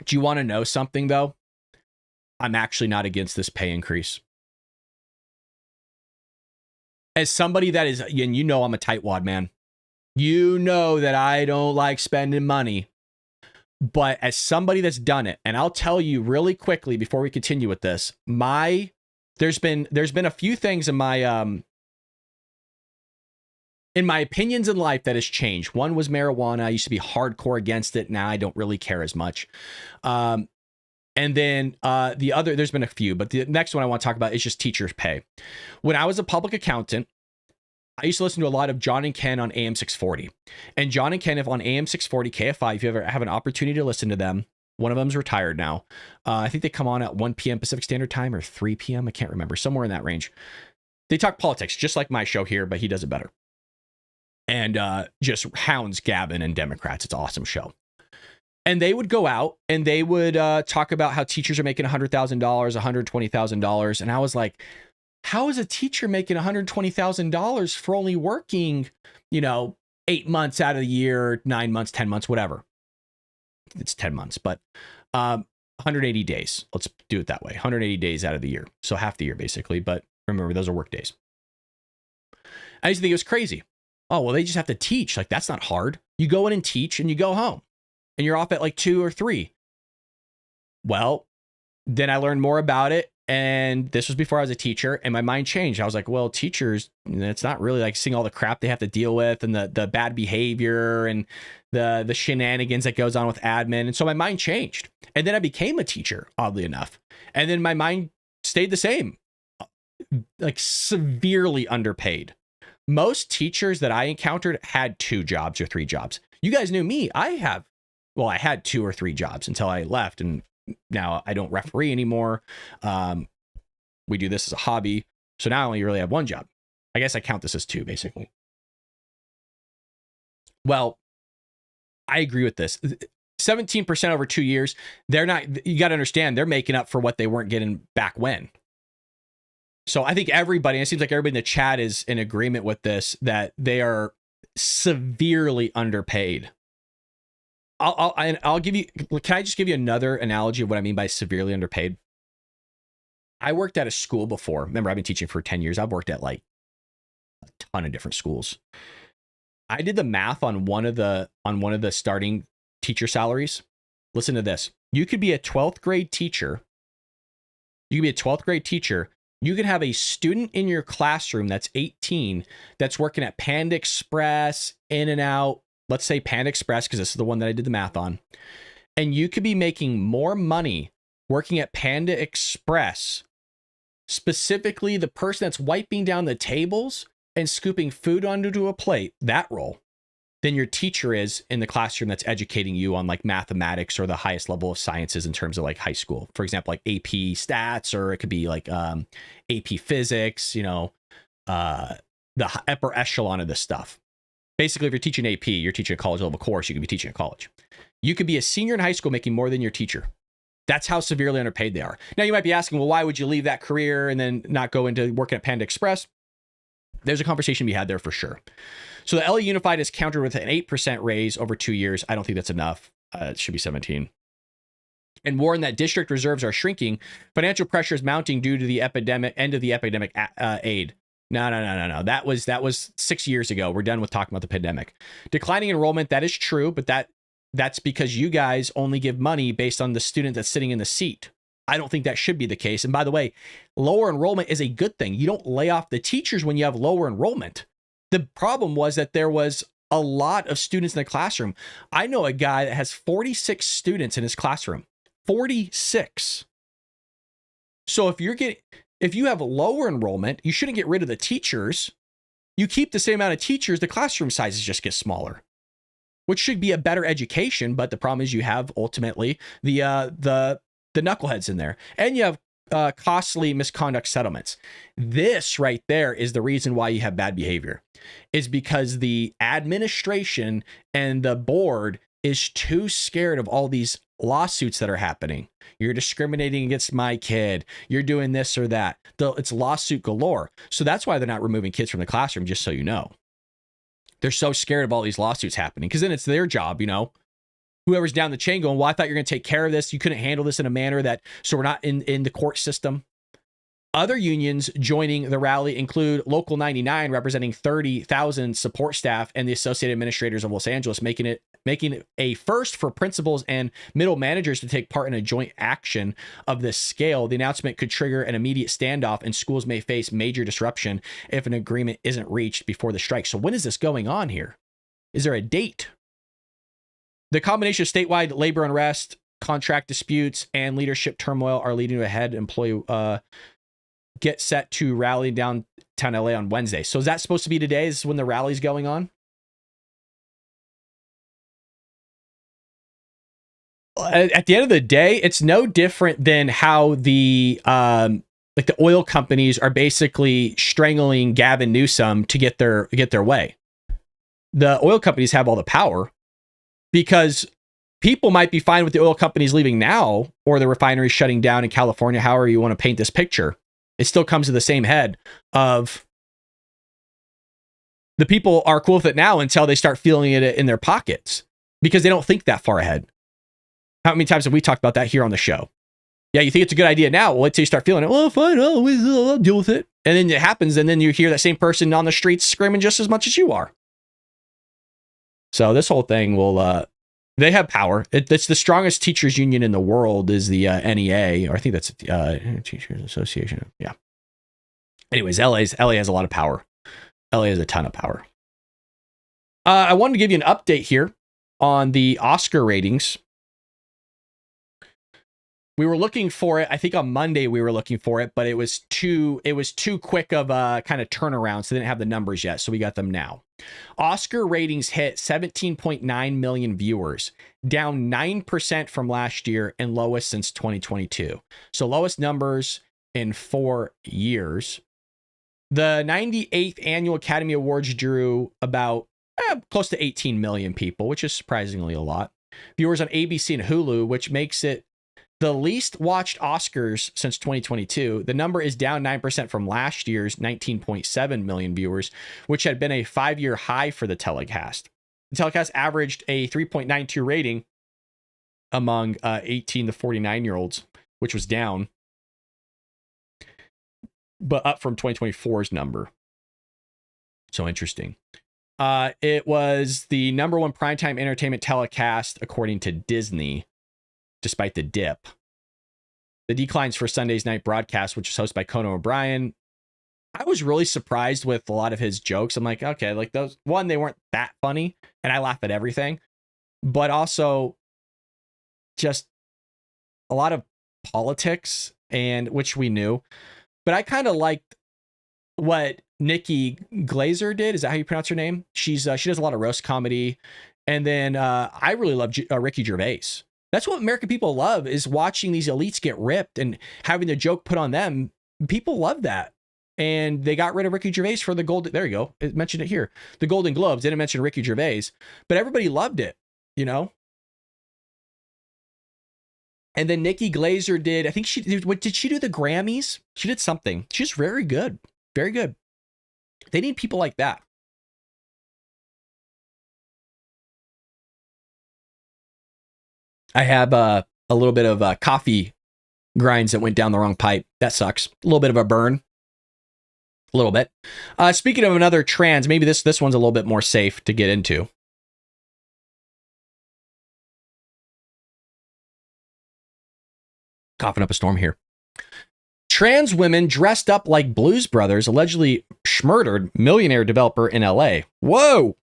Do you want to know something, though? I'm actually not against this pay increase. As somebody that is, and you know I'm a tightwad, man. You know that I don't like spending money. But as somebody that's done it, and I'll tell you really quickly before we continue with this, there's been a few things in my opinions in life that has changed. One was marijuana. I used to be hardcore against it. Now I don't really care as much. And then the other, there's been a few, but the next one I want to talk about is just teachers' pay. When I was a public accountant, I used to listen to a lot of John and Ken on AM 640. And John and Ken, if on AM 640 KFI, if you ever have an opportunity to listen to them, one of them's retired now. I think they come on at 1 p.m. Pacific Standard Time or 3 p.m. I can't remember, somewhere in that range. They talk politics, just like my show here, but he does it better. And just hounds Gavin and Democrats. It's an awesome show. And they would go out and they would talk about how teachers are making $100,000, $120,000. And I was like, how is a teacher making $120,000 for only working, 8 months out of the year, 9 months, 10 months, whatever? It's 10 months, but 180 days. Let's do it that way. 180 days out of the year. So half the year, basically. But remember, those are work days. I used to think it was crazy. Oh, well, they just have to teach. Like, that's not hard. You go in and teach and you go home and you're off at like 2 or 3. Well, then I learned more about it. And this was before I was a teacher and my mind changed. I was like, well, teachers, it's not really like seeing all the crap they have to deal with and the bad behavior and the shenanigans that goes on with admin. And so my mind changed. And then I became a teacher, oddly enough. And then my mind stayed the same, like severely underpaid. Most teachers that I encountered had 2 jobs or 3 jobs. You guys knew me. I had 2 or 3 jobs until I left. And now I don't referee anymore. We do this as a hobby. So now I only really have 1 job. I guess I count this as 2, basically. Well, I agree with this. 17% over 2 years. You got to understand, they're making up for what they weren't getting back when. So I think everybody, it seems like everybody in the chat is in agreement with this, that they are severely underpaid. I'll give you, can I just give you another analogy of what I mean by severely underpaid? I worked at a school before. Remember, I've been teaching for 10 years. I've worked at like a ton of different schools. I did the math on one of the starting teacher salaries. Listen to this. You could be a 12th grade teacher. You could have a student in your classroom that's 18 that's working at Panda Express, In-N-Out. Let's say Panda Express, because this is the one that I did the math on. And you could be making more money working at Panda Express, specifically the person that's wiping down the tables and scooping food onto a plate, that role, than your teacher is in the classroom that's educating you on like mathematics or the highest level of sciences in terms of like high school. For example, like AP stats, or it could be like AP physics, the upper echelon of this stuff. Basically, if you're teaching AP, you're teaching a college level course, you could be teaching at college. You could be a senior in high school making more than your teacher. That's how severely underpaid they are. Now, you might be asking, well, why would you leave that career and then not go into working at Panda Express? There's a conversation to be had there for sure. So the LA Unified is countered with an 8% raise over 2 years. I don't think that's enough. It should be 17. and warned that district reserves are shrinking. Financial pressure is mounting due to the end of the epidemic aid. No. That was 6 years ago. We're done with talking about the pandemic. Declining enrollment, that is true, but that's because you guys only give money based on the student that's sitting in the seat. I don't think that should be the case. And by the way, lower enrollment is a good thing. You don't lay off the teachers when you have lower enrollment. The problem was that there was a lot of students in the classroom. I know a guy that has 46 students in his classroom. 46. So if you have lower enrollment, you shouldn't get rid of the teachers. You keep the same amount of teachers, the classroom sizes just get smaller, which should be a better education. But the problem is you have ultimately the knuckleheads in there, and you have costly misconduct settlements. This right there is the reason why you have bad behavior, is because the administration and the board is too scared of all these lawsuits that are happening. You're discriminating against my kid. You're doing this or that. It's lawsuit galore. So that's why they're not removing kids from the classroom, just so you know. They're so scared of all these lawsuits happening, because then it's their job, whoever's down the chain going, well, I thought you were going to take care of this. You couldn't handle this in a manner so we're not in the court system. Other unions joining the rally include Local 99, representing 30,000 support staff, and the Associated Administrators of Los Angeles, making it a first for principals and middle managers to take part in a joint action of this scale. The announcement could trigger an immediate standoff, and schools may face major disruption if an agreement isn't reached before the strike. So when is this going on here? Is there a date? The combination of statewide labor unrest, contract disputes, and leadership turmoil are leading to a head employee get set to rally downtown LA on Wednesday. So is that supposed to be today? Is this when the rally's going on? At the end of the day, it's no different than how the oil companies are basically strangling Gavin Newsom to get their way. The oil companies have all the power, because people might be fine with the oil companies leaving now, or the refineries shutting down in California, however you want to paint this picture. It still comes to the same head of the people are cool with it now until they start feeling it in their pockets, because they don't think that far ahead. How many times have we talked about that here on the show? Yeah, you think it's a good idea now. Well, wait till you start feeling it. Well, fine, I'll deal with it. And then it happens, and then you hear that same person on the streets screaming just as much as you are. So this whole thing will... they have power. It's the strongest teachers union in the world is the NEA, or I think that's Teachers Association. Yeah. Anyways, LA has a lot of power. LA has a ton of power. I wanted to give you an update here on the Oscar ratings. We were looking for it. I think on Monday we were looking for it, but it was too quick of a kind of turnaround, so they didn't have the numbers yet. So we got them now. Oscar ratings hit 17.9 million viewers, down 9% from last year and lowest since 2022. So lowest numbers in 4 years. The 98th Annual Academy Awards drew about close to 18 million people, which is surprisingly a lot. Viewers on ABC and Hulu, which makes it the least watched Oscars since 2022. The number is down 9% from last year's 19.7 million viewers, which had been a 5-year high for the telecast. The telecast averaged a 3.92 rating among 18 to 49-year-olds, which was down, but up from 2024's number. So interesting. It was the number one primetime entertainment telecast, according to Disney, despite the dip. The declines for Sunday's night broadcast, which is hosted by Conan O'Brien. I was really surprised with a lot of his jokes. I'm like, okay, like those, one, they weren't that funny, and I laugh at everything, but also just a lot of politics, and which we knew. But I kind of liked what Nikki Glazer did. Is that how you pronounce her name? She does a lot of roast comedy. And then I really love Ricky Gervais. That's what American people love, is watching these elites get ripped and having the joke put on them. People love that. And they got rid of Ricky Gervais for the Golden... There you go. It mentioned it here. The Golden Globes. Didn't mention Ricky Gervais. But everybody loved it, you know? And then Nikki Glazer did... I think she... Did she do the Grammys? She did something. She's very good. Very good. They need people like that. I have a little bit of coffee grinds that went down the wrong pipe. That sucks. A little bit of a burn. A little bit. Speaking of another trans, maybe this one's a little bit more safe to get into. Coughing up a storm here. Trans women dressed up like Blues Brothers allegedly murdered millionaire developer in LA. Whoa.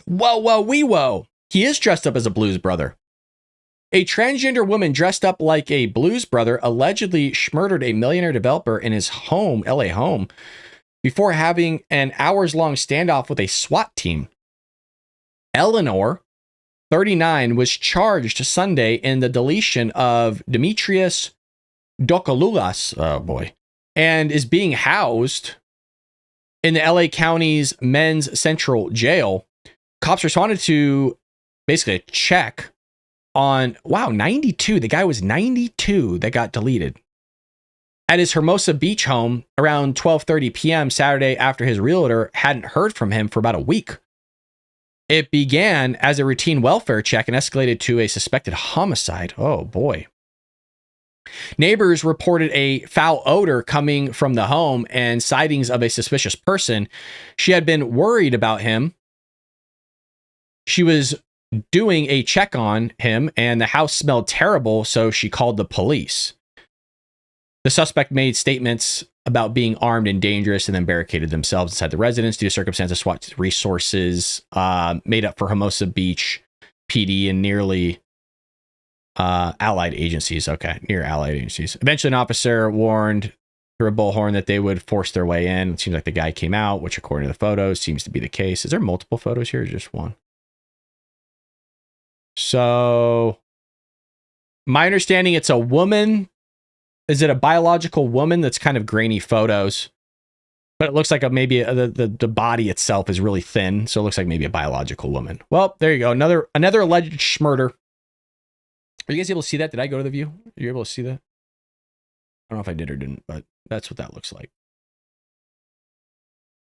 Whoa. He is dressed up as a Blues Brother. A transgender woman dressed up like a Blues Brother allegedly murdered a millionaire developer in his home, LA home, before having an hours-long standoff with a SWAT team. Eleanor, 39, was charged Sunday in the deletion of Demetrius Dokalulas, oh boy, and is being housed in the LA County's Men's Central Jail. Cops responded to basically a check on, 92. The guy was 92 that got deleted. At his Hermosa Beach home around 12:30 p.m. Saturday after his realtor hadn't heard from him for about a week. It began as a routine welfare check and escalated to a suspected homicide. Oh boy. Neighbors reported a foul odor coming from the home and sightings of a suspicious person. She had been worried about him. She was doing a check on him and the house smelled terrible, so she called the police. The suspect made statements about being armed and dangerous and then barricaded themselves inside the residence due to circumstances. SWAT resources made up for Hermosa Beach PD and nearly allied agencies. Okay, near allied agencies. Eventually, an officer warned through a bullhorn that they would force their way in. It seems like the guy came out, which according to the photos seems to be the case. Is there multiple photos here or just one? So, my understanding, it's a woman. Is it a biological woman? That's kind of grainy photos, but it looks like maybe the body itself is really thin, so it looks like maybe a biological woman. Well, there you go. Another alleged murder. Are you guys able to see that? Did I go to the view? Are you able to see that? I don't know if I did or didn't, but that's what that looks like.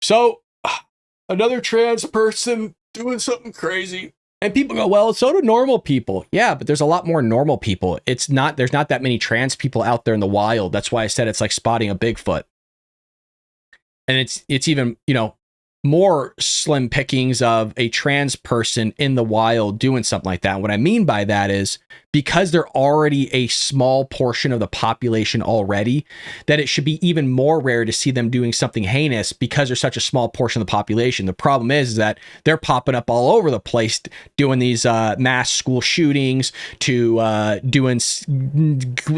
So, another trans person doing something crazy. And people go, well, so do normal people. Yeah, but there's a lot more normal people. There's not that many trans people out there in the wild. That's why I said it's like spotting a Bigfoot. And it's even, more slim pickings of a trans person in the wild doing something like that. And what I mean by that is because they're already a small portion of the population already, that it should be even more rare to see them doing something heinous because they're such a small portion of the population. The problem is that they're popping up all over the place doing these mass school shootings, to doing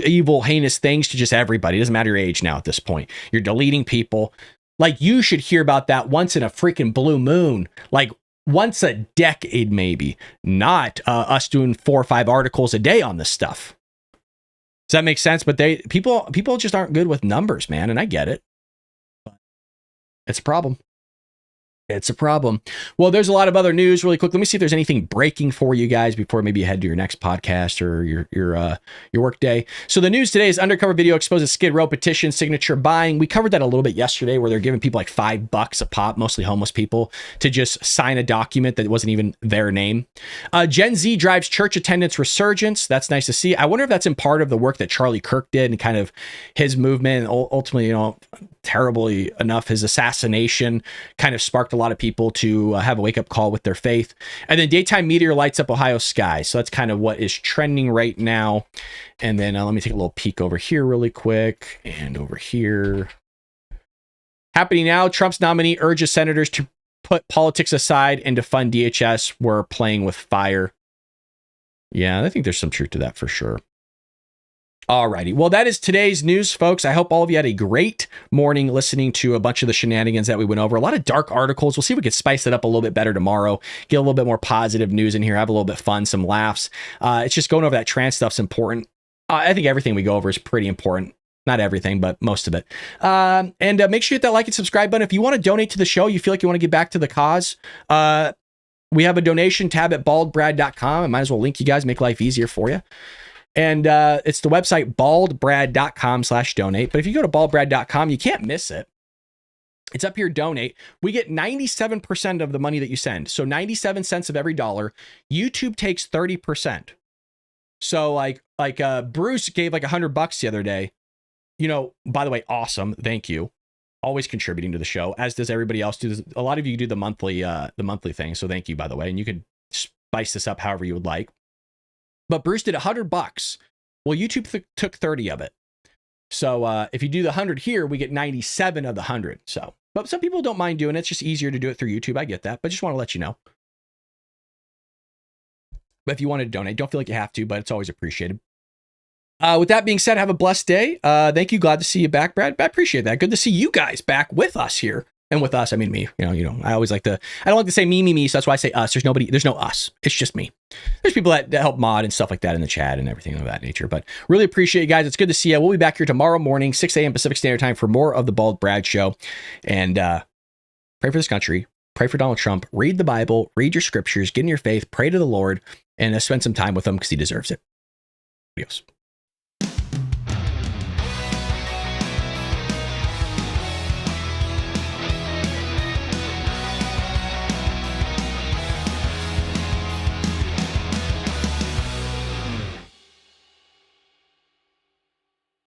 evil, heinous things to just everybody. It doesn't matter your age now at this point. You're deleting people. Like, you should hear about that once in a freaking blue moon, like once a decade, maybe, not us doing 4 or 5 articles a day on this stuff. Does that make sense? But people just aren't good with numbers, man. And I get it. But it's a problem. It's a problem. Well, there's a lot of other news really quick. Let me see if there's anything breaking for you guys before maybe you head to your next podcast or your work day. So the news today is undercover video exposes Skid Row petition signature buying. We covered that a little bit yesterday where they're giving people like $5 a pop, mostly homeless people, to just sign a document that wasn't even their name. Gen Z drives church attendance resurgence. That's nice to see. I wonder if that's in part of the work that Charlie Kirk did and kind of his movement. And ultimately, terribly enough, his assassination kind of sparked a lot of people to have a wake-up call with their faith. And then daytime meteor lights up Ohio sky. So that's kind of what is trending right now. And then let me take a little peek over here really quick. And over here. Happening now, Trump's nominee urges senators to put politics aside and to fund DHS. We're playing with fire. Yeah, I think there's some truth to that for sure. Alrighty. Well, that is today's news, folks. I hope all of you had a great morning listening to a bunch of the shenanigans that we went over. A lot of dark articles. We'll see if we can spice it up a little bit better tomorrow. Get a little bit more positive news in here. Have a little bit of fun, some laughs. It's just going over that trans stuff's important. I think everything we go over is pretty important. Not everything, but most of it. And make sure you hit that like and subscribe button. If you want to donate to the show, you feel like you want to get back to the cause, we have a donation tab at baldbrad.com. I might as well link you guys, make life easier for you. And it's the website baldbrad.com/donate. But if you go to baldbrad.com, you can't miss it. It's up here, donate. We get 97% of the money that you send. So 97 cents of every dollar. YouTube takes 30%. So like Bruce gave like $100 the other day. You know, by the way, awesome. Thank you. Always contributing to the show, as does everybody else. A lot of you do the monthly thing. So thank you, by the way. And you could spice this up however you would like. But Bruce did $100. Well, YouTube took 30 of it. So if you do the 100 here, we get 97 of the 100. So, but some people don't mind doing it. It's just easier to do it through YouTube. I get that, but just want to let you know. But if you want to donate, don't feel like you have to, but it's always appreciated. With that being said, have a blessed day. Thank you. Glad to see you back, Brad. I appreciate that. Good to see you guys back with us here. And with us, I mean me. You know, I always I don't like to say me, so that's why I say us. There's no us. It's just me. There's people that help mod and stuff like that in the chat and everything of that nature. But really appreciate you guys. It's good to see you. We'll be back here tomorrow morning, 6 a.m. Pacific Standard Time for more of the Bald Brad Show. And pray for this country. Pray for Donald Trump. Read the Bible. Read your scriptures. Get in your faith. Pray to the Lord. And spend some time with him because he deserves it. Adios.